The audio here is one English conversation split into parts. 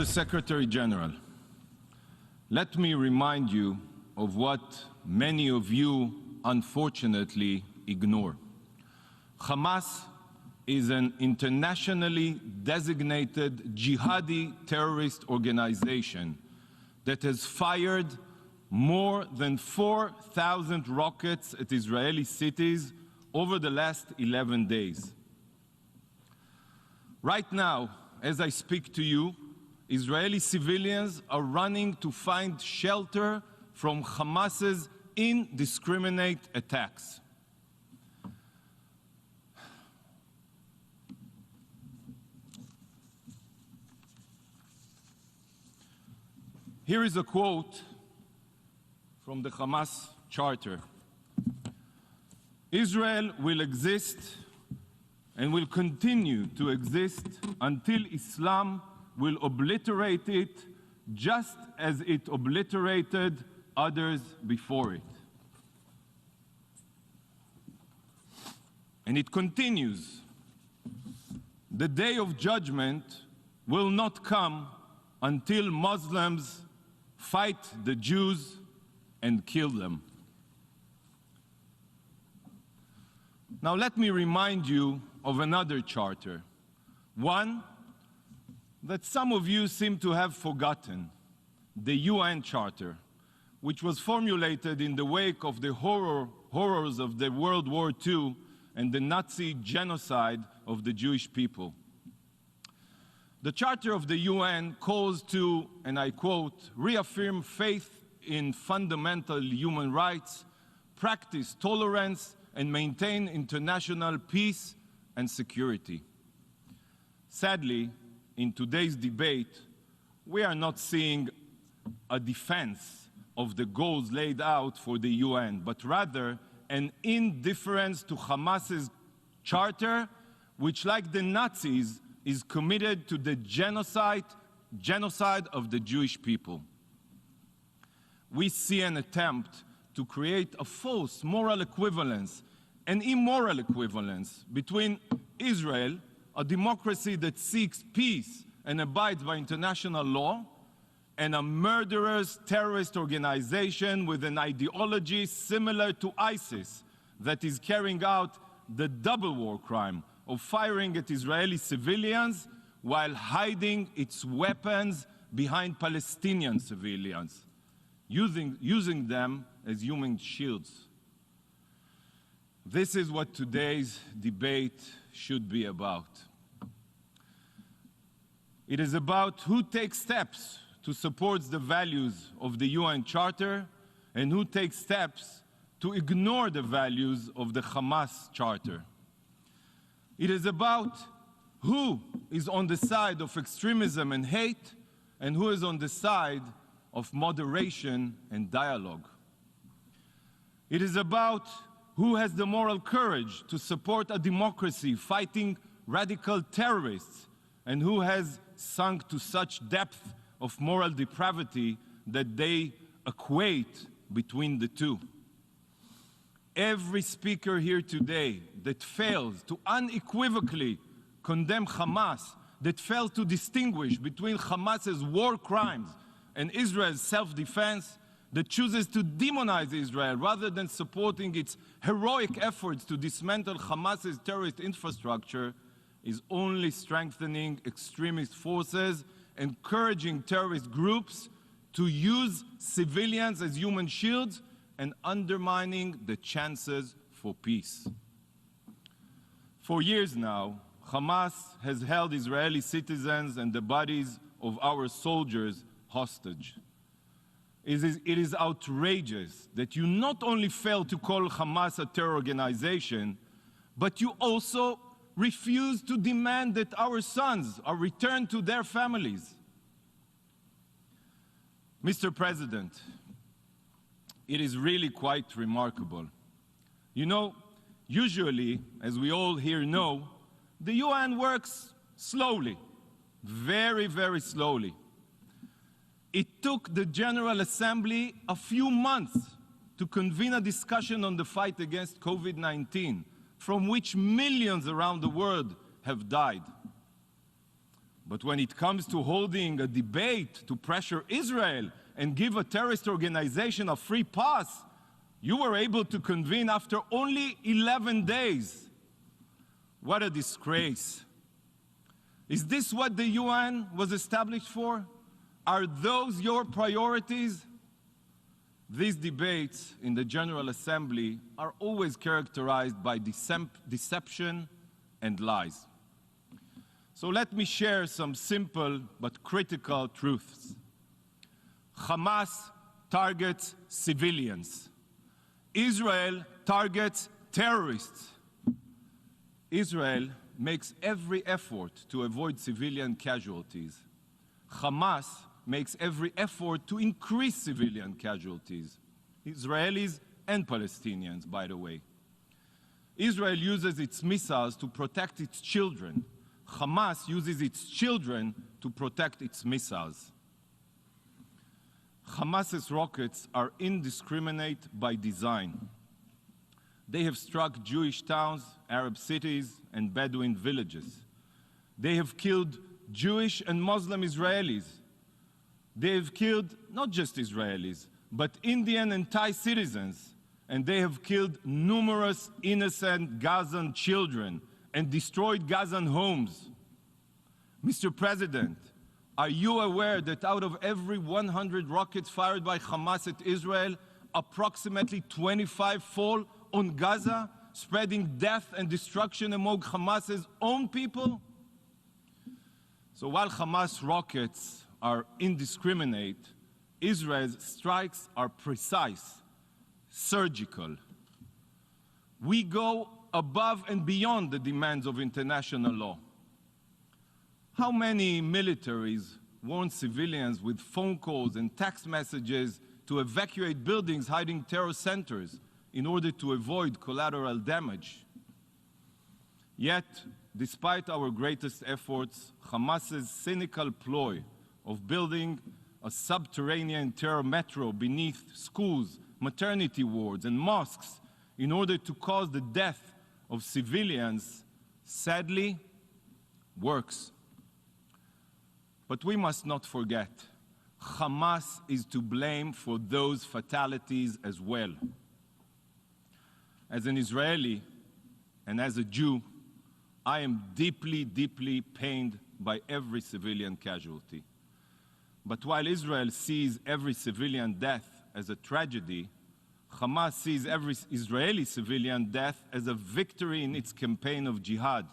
Secretary General, let me remind you of what many of you unfortunately ignore. Hamas is an internationally designated jihadi terrorist organization that has fired more than 4,000 rockets at Israeli cities over the last 11 days. Right now, as I speak to you, Israeli civilians are running to find shelter from Hamas's indiscriminate attacks. Here is a quote from the Hamas charter. Israel will exist and will continue to exist until Islam will obliterate it just as it obliterated others before it. And it continues, the day of judgment will not come until Muslims fight the Jews and kill them. Now let me remind you of another charter, one that some of you seem to have forgotten, the UN Charter, which was formulated in the wake of the horrors of the World War II and the Nazi genocide of the Jewish people. The Charter of the UN calls to, and I quote, reaffirm faith in fundamental human rights, practice tolerance, and maintain international peace and security. Sadly, in today's debate, we are not seeing a defense of the goals laid out for the UN, but rather an indifference to Hamas's charter, which, like the Nazis, is committed to the genocide of the Jewish people. We see an attempt to create a false moral equivalence, an immoral equivalence between Israel, a democracy that seeks peace and abides by international law, and a murderous terrorist organization with an ideology similar to ISIS that is carrying out the double war crime of firing at Israeli civilians while hiding its weapons behind Palestinian civilians, using them as human shields. This is what today's debate should be about. It is about who takes steps to support the values of the UN Charter and who takes steps to ignore the values of the Hamas Charter. It is about who is on the side of extremism and hate and who is on the side of moderation and dialogue. It is about who has the moral courage to support a democracy fighting radical terrorists and who has sunk to such depth of moral depravity that they equate between the two. Every speaker here today that fails to unequivocally condemn Hamas, that fails to distinguish between Hamas's war crimes and Israel's self-defense, that chooses to demonize Israel rather than supporting its heroic efforts to dismantle Hamas's terrorist infrastructure, is only strengthening extremist forces, encouraging terrorist groups to use civilians as human shields, and undermining the chances for peace. For years now, Hamas has held Israeli citizens and the bodies of our soldiers hostage. It is outrageous that you not only fail to call Hamas a terror organization, but you also refuse to demand that our sons are returned to their families. Mr. President, it is really quite remarkable. You know, usually, as we all here know, the UN works slowly, very, very slowly. It took the General Assembly a few months to convene a discussion on the fight against COVID-19, from which millions around the world have died. But when it comes to holding a debate to pressure Israel and give a terrorist organization a free pass, you were able to convene after only 11 days. What a disgrace. Is this what the UN was established for? Are those your priorities? These debates in the General Assembly are always characterized by deception and lies. So let me share some simple but critical truths. Hamas targets civilians. Israel targets terrorists. Israel makes every effort to avoid civilian casualties. Hamas makes every effort to increase civilian casualties. Israelis and Palestinians, by the way. Israel uses its missiles to protect its children. Hamas uses its children to protect its missiles. Hamas's rockets are indiscriminate by design. They have struck Jewish towns, Arab cities, and Bedouin villages. They have killed Jewish and Muslim Israelis. They have killed not just Israelis, but Indian and Thai citizens. And they have killed numerous innocent Gazan children and destroyed Gazan homes. Mr. President, are you aware that out of every 100 rockets fired by Hamas at Israel, approximately 25 fall on Gaza, spreading death and destruction among Hamas's own people? So while Hamas rockets are indiscriminate, Israel's strikes are precise, surgical. We go above and beyond the demands of international law. How many militaries warn civilians with phone calls and text messages to evacuate buildings hiding terror centers in order to avoid collateral damage? Yet, despite our greatest efforts, Hamas's cynical ploy of building a subterranean terror metro beneath schools, maternity wards, and mosques in order to cause the death of civilians, sadly, works. But we must not forget, Hamas is to blame for those fatalities as well. As an Israeli and as a Jew, I am deeply, deeply pained by every civilian casualty. But while Israel sees every civilian death as a tragedy, Hamas sees every Israeli civilian death as a victory in its campaign of jihad,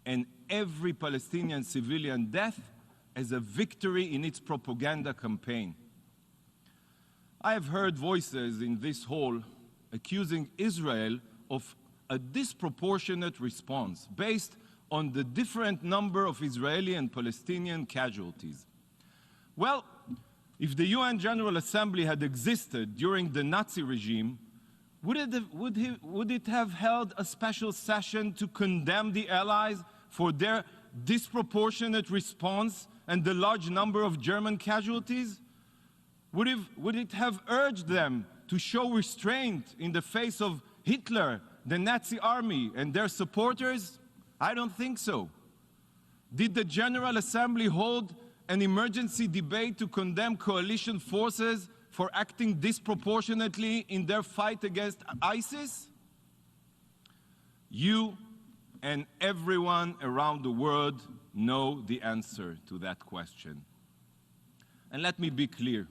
and every Palestinian civilian death as a victory in its propaganda campaign. I have heard voices in this hall accusing Israel of a disproportionate response based on the different number of Israeli and Palestinian casualties. Well, if the UN General Assembly had existed during the Nazi regime, would it have held a special session to condemn the Allies for their disproportionate response and the large number of German casualties? Would it have urged them to show restraint in the face of Hitler, the Nazi army, and their supporters? I don't think so. Did the General Assembly hold an emergency debate to condemn coalition forces for acting disproportionately in their fight against ISIS? You and everyone around the world know the answer to that question. And let me be clear.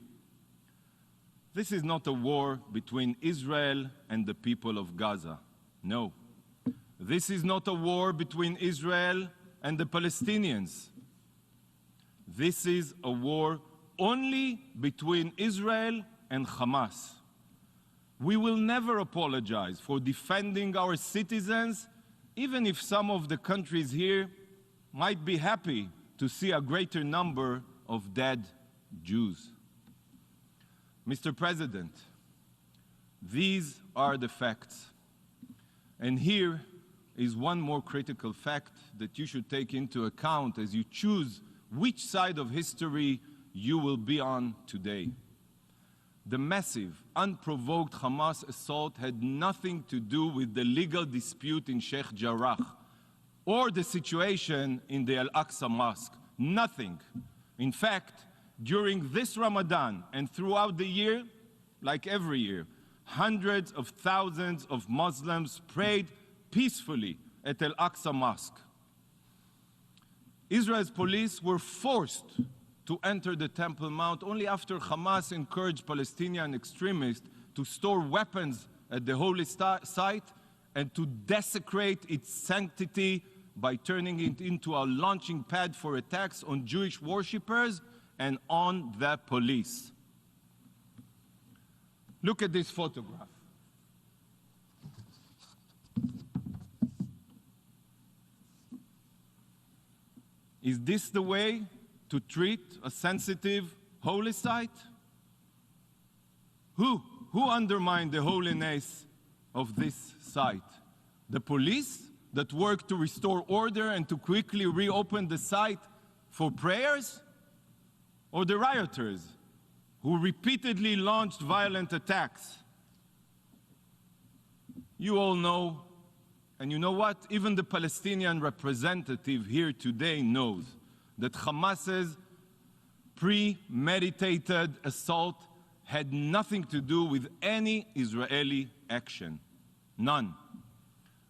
This is not a war between Israel and the people of Gaza. No. This is not a war between Israel and the Palestinians. This is a war only between Israel and Hamas. We will never apologize for defending our citizens, even if some of the countries here might be happy to see a greater number of dead Jews. Mr. President, these are the facts. And here is one more critical fact that you should take into account as you choose which side of history you will be on today. The massive, unprovoked Hamas assault had nothing to do with the legal dispute in Sheikh Jarrah or the situation in the Al-Aqsa Mosque. Nothing. In fact, during this Ramadan and throughout the year, like every year, hundreds of thousands of Muslims prayed peacefully at Al-Aqsa Mosque. Israel's police were forced to enter the Temple Mount only after Hamas encouraged Palestinian extremists to store weapons at the holy site and to desecrate its sanctity by turning it into a launching pad for attacks on Jewish worshippers and on the police. Look at this photograph. Is this the way to treat a sensitive holy site? Who undermined the holiness of this site? The police that worked to restore order and to quickly reopen the site for prayers? Or the rioters who repeatedly launched violent attacks? You all know, and you know what? Even the Palestinian representative here today knows that Hamas's premeditated assault had nothing to do with any Israeli action. None.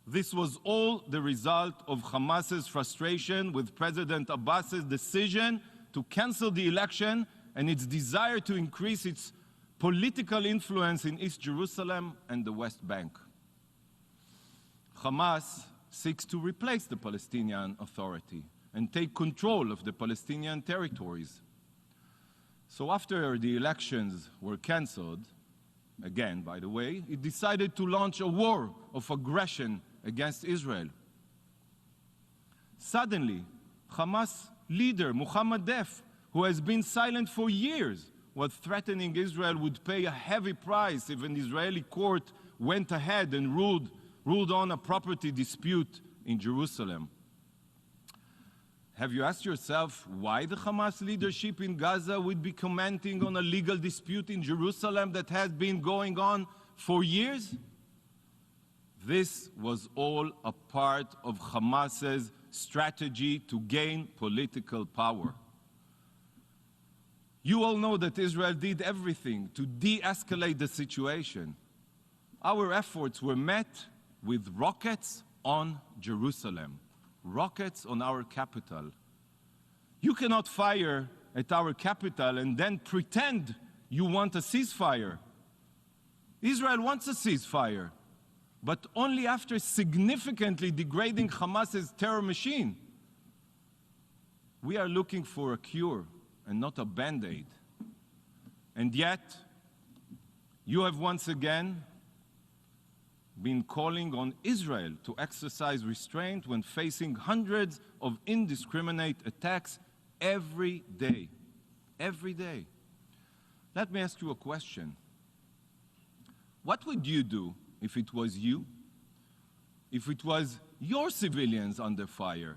This was all the result of Hamas's frustration with President Abbas's decision to cancel the election and its desire to increase its political influence in East Jerusalem and the West Bank. Hamas seeks to replace the Palestinian Authority and take control of the Palestinian territories. So after the elections were canceled, again, by the way, it decided to launch a war of aggression against Israel. Suddenly, Hamas leader Mohammed Deif, who has been silent for years, was threatening Israel would pay a heavy price if an Israeli court went ahead and ruled on a property dispute in Jerusalem. Have you asked yourself why the Hamas leadership in Gaza would be commenting on a legal dispute in Jerusalem that has been going on for years? This was all a part of Hamas's strategy to gain political power. You all know that Israel did everything to de-escalate the situation. Our efforts were met with rockets on Jerusalem, rockets on our capital. You cannot fire at our capital and then pretend you want a ceasefire. Israel wants a ceasefire, but only after significantly degrading Hamas's terror machine. We are looking for a cure and not a band-aid. And yet, you have once again been calling on Israel to exercise restraint when facing hundreds of indiscriminate attacks every day. Every day. Let me ask you a question. What would you do if it was you? If it was your civilians under fire?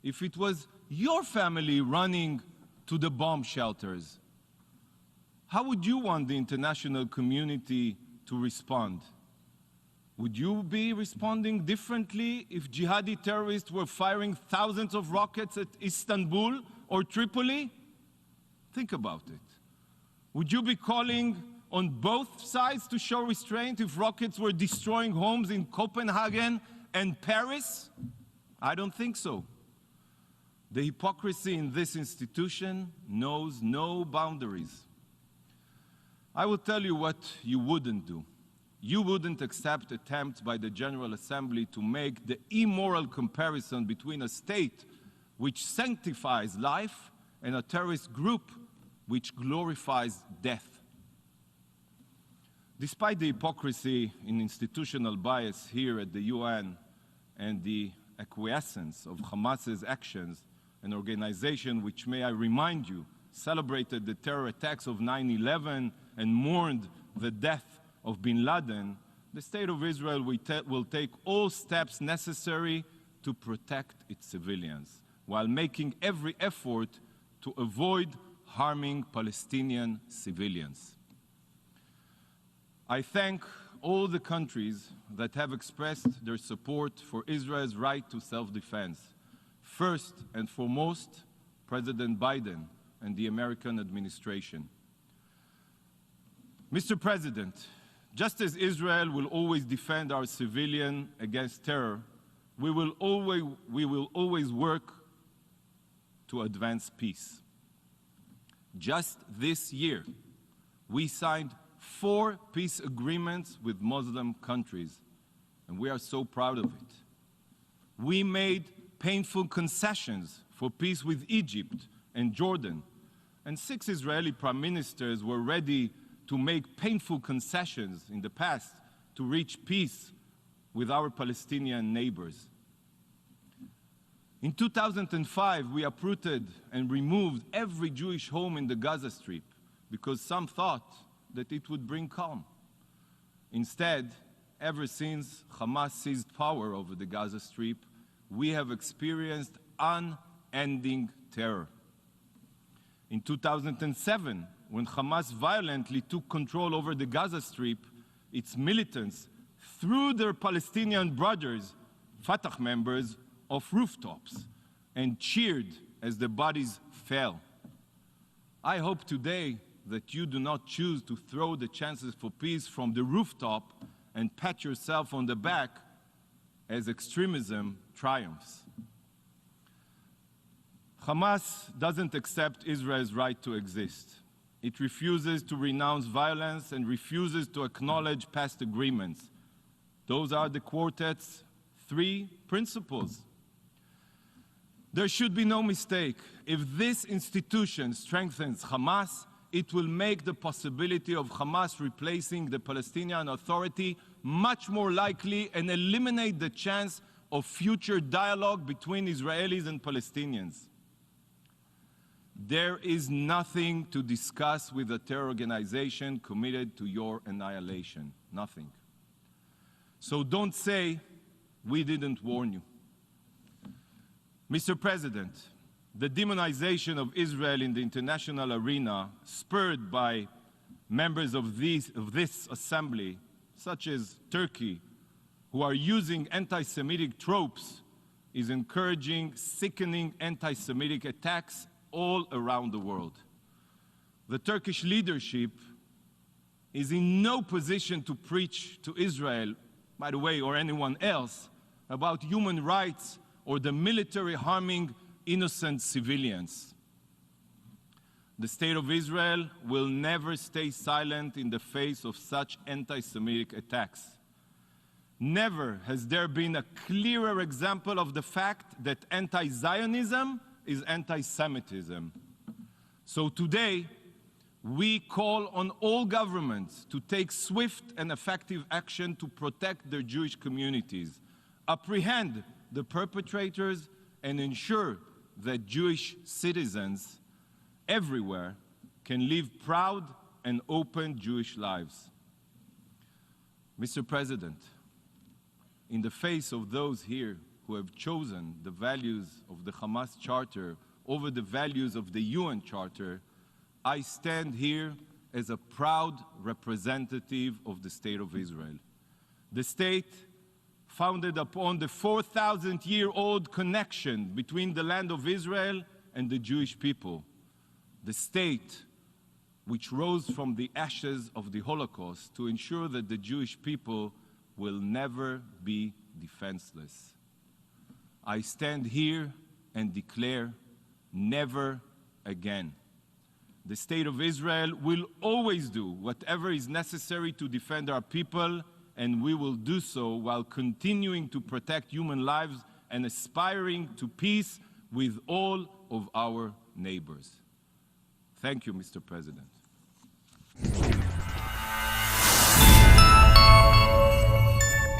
If it was your family running to the bomb shelters? How would you want the international community to respond? Would you be responding differently if jihadi terrorists were firing thousands of rockets at Istanbul or Tripoli? Think about it. Would you be calling on both sides to show restraint if rockets were destroying homes in Copenhagen and Paris? I don't think so. The hypocrisy in this institution knows no boundaries. I will tell you what you wouldn't do. You wouldn't accept attempts by the General Assembly to make the immoral comparison between a state which sanctifies life and a terrorist group which glorifies death. Despite the hypocrisy in institutional bias here at the UN and the acquiescence of Hamas's actions, an organization which, may I remind you, celebrated the terror attacks of 9/11 and mourned the death of bin Laden, the State of Israel will take all steps necessary to protect its civilians, while making every effort to avoid harming Palestinian civilians. I thank all the countries that have expressed their support for Israel's right to self-defense. First and foremost, President Biden and the American administration. Mr. President, just as Israel will always defend our civilians against terror, we will always work to advance peace. Just this year, we signed 4 peace agreements with Muslim countries, and we are so proud of it. We made painful concessions for peace with Egypt and Jordan, and 6 Israeli prime ministers were ready to make painful concessions in the past to reach peace with our Palestinian neighbors. In 2005, we uprooted and removed every Jewish home in the Gaza Strip because some thought that it would bring calm. Instead, ever since Hamas seized power over the Gaza Strip, we have experienced unending terror. In 2007, when Hamas violently took control over the Gaza Strip, its militants threw their Palestinian brothers, Fatah members, off rooftops and cheered as the bodies fell. I hope today that you do not choose to throw the chances for peace from the rooftop and pat yourself on the back as extremism triumphs. Hamas doesn't accept Israel's right to exist. It refuses to renounce violence and refuses to acknowledge past agreements. Those are the quartet's 3 principles. There should be no mistake. If this institution strengthens Hamas, it will make the possibility of Hamas replacing the Palestinian Authority much more likely and eliminate the chance of future dialogue between Israelis and Palestinians. There is nothing to discuss with a terror organization committed to your annihilation. Nothing. So don't say, we didn't warn you. Mr. President, the demonization of Israel in the international arena, spurred by members of this assembly, such as Turkey, who are using anti-Semitic tropes, is encouraging sickening anti-Semitic attacks all around the world. The Turkish leadership is in no position to preach to Israel, by the way, or anyone else, about human rights or the military harming innocent civilians. The State of Israel will never stay silent in the face of such anti-Semitic attacks. Never has there been a clearer example of the fact that anti-Zionism is anti-Semitism. So today, we call on all governments to take swift and effective action to protect their Jewish communities, apprehend the perpetrators, and ensure that Jewish citizens everywhere can live proud and open Jewish lives. Mr. President, in the face of those here who have chosen the values of the Hamas Charter over the values of the UN Charter, I stand here as a proud representative of the State of Israel. The state founded upon the 4,000-year-old connection between the land of Israel and the Jewish people. The state which rose from the ashes of the Holocaust to ensure that the Jewish people will never be defenseless. I stand here and declare, never again. The State of Israel will always do whatever is necessary to defend our people, and we will do so while continuing to protect human lives and aspiring to peace with all of our neighbors. Thank you, Mr. President.